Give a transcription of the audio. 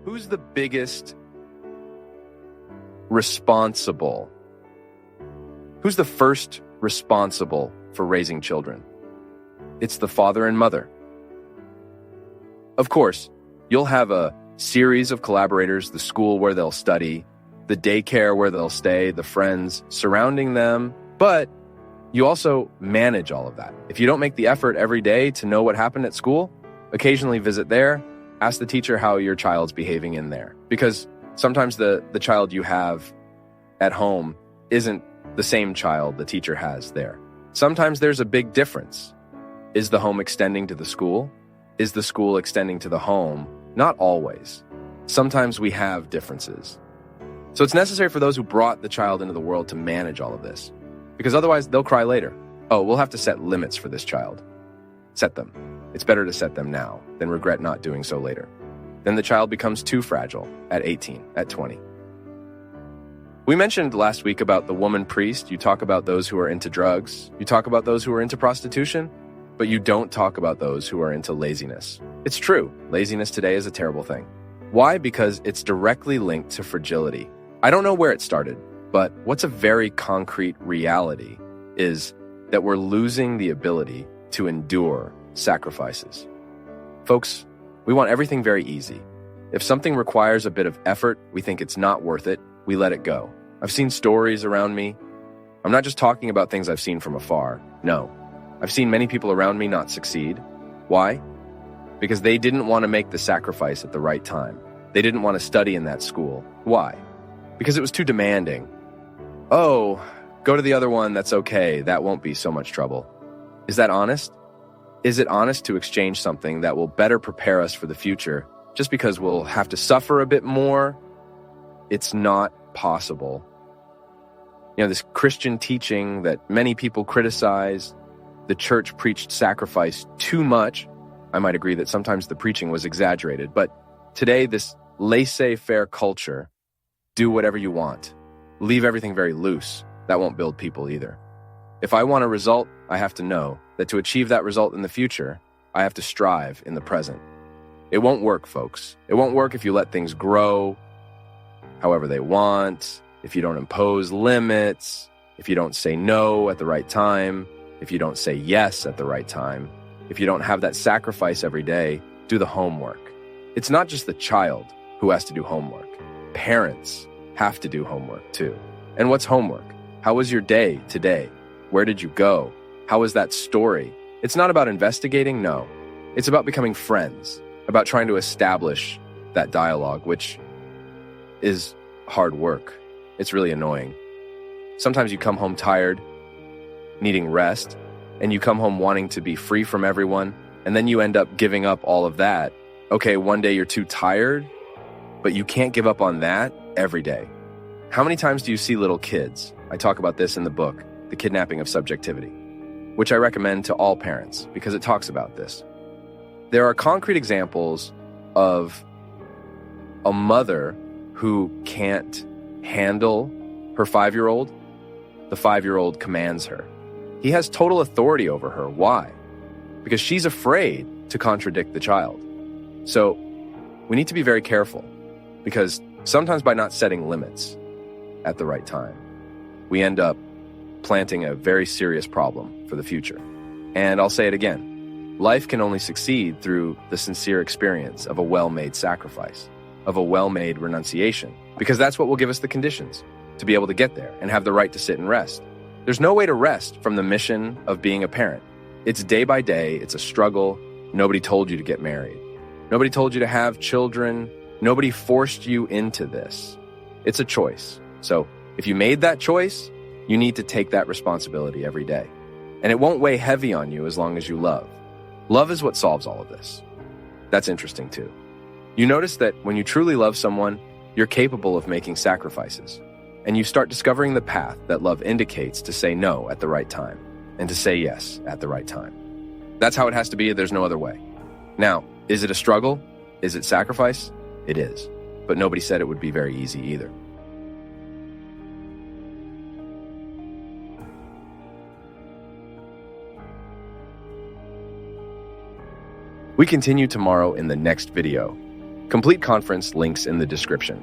Who's the biggest responsible? Who's the first responsible for raising children? It's the father and mother. Of course, you'll have a series of collaborators, the school where they'll study, the daycare where they'll stay, the friends surrounding them, but you also manage all of that. If you don't make the effort every day to know what happened at school, occasionally visit there, ask the teacher how your child's behaving in there. Because sometimes the child you have at home isn't the same child the teacher has there. Sometimes there's a big difference. Is the home extending to the school? Is the school extending to the home? Not always. Sometimes we have differences. So it's necessary for those who brought the child into the world to manage all of this, because otherwise they'll cry later. Oh, we'll have to set limits for this child. Set them. It's better to set them now than regret not doing so later. Then the child becomes too fragile at 18, at 20. We mentioned last week about the woman priest. You talk about those who are into drugs. You talk about those who are into prostitution, but you don't talk about those who are into laziness. It's true. Laziness today is a terrible thing. Why? Because it's directly linked to fragility. I don't know where it started, but what's a very concrete reality is that we're losing the ability to endure sacrifices. Folks, we want everything very easy. If something requires a bit of effort, we think it's not worth it, we let it go. I've seen stories around me. I'm not just talking about things I've seen from afar. No. I've seen many people around me not succeed. Why? Because they didn't want to make the sacrifice at the right time. They didn't want to study in that school. Why? Because it was too demanding. Oh, go to the other one, that's okay. That won't be so much trouble. Is that honest? Is it honest to exchange something that will better prepare us for the future just because we'll have to suffer a bit more? It's not possible. You know, this Christian teaching that many people criticize, the church preached sacrifice too much. I might agree that sometimes the preaching was exaggerated, but today this laissez-faire culture, do whatever you want, leave everything very loose, that won't build people either. If I want a result, I have to know that to achieve that result in the future, I have to strive in the present. It won't work, folks. It won't work if you let things grow however they want, if you don't impose limits, if you don't say no at the right time, if you don't say yes at the right time, if you don't have that sacrifice every day, do the homework. It's not just the child who has to do homework. Parents have to do homework too. And what's homework? How was your day today? Where did you go? How was that story? It's not about investigating, no. It's about becoming friends, about trying to establish that dialogue, which is hard work. It's really annoying. Sometimes you come home tired, needing rest, and you come home wanting to be free from everyone, and then you end up giving up all of that. Okay, one day you're too tired, but you can't give up on that every day. How many times do you see little kids? I talk about this in the book, The Kidnapping of Subjectivity, which I recommend to all parents because it talks about this. There are concrete examples of a mother who can't handle her 5-year-old. The 5-year-old commands her. He has total authority over her. Why? Because she's afraid to contradict the child. So we need to be very careful because sometimes by not setting limits at the right time, we end up planting a very serious problem for the future. And I'll say it again, life can only succeed through the sincere experience of a well-made sacrifice, of a well-made renunciation, because that's what will give us the conditions to be able to get there and have the right to sit and rest. There's no way to rest from the mission of being a parent. It's day by day, it's a struggle. Nobody told you to get married. Nobody told you to have children. Nobody forced you into this. It's a choice. So if you made that choice, you need to take that responsibility every day. And it won't weigh heavy on you as long as you love. Love is what solves all of this. That's interesting too. You notice that when you truly love someone, you're capable of making sacrifices. And you start discovering the path that love indicates to say no at the right time and to say yes at the right time. That's how it has to be. There's no other way. Now, is it a struggle? Is it sacrifice? It is. But nobody said it would be very easy either. We continue tomorrow in the next video. Complete conference links in the description.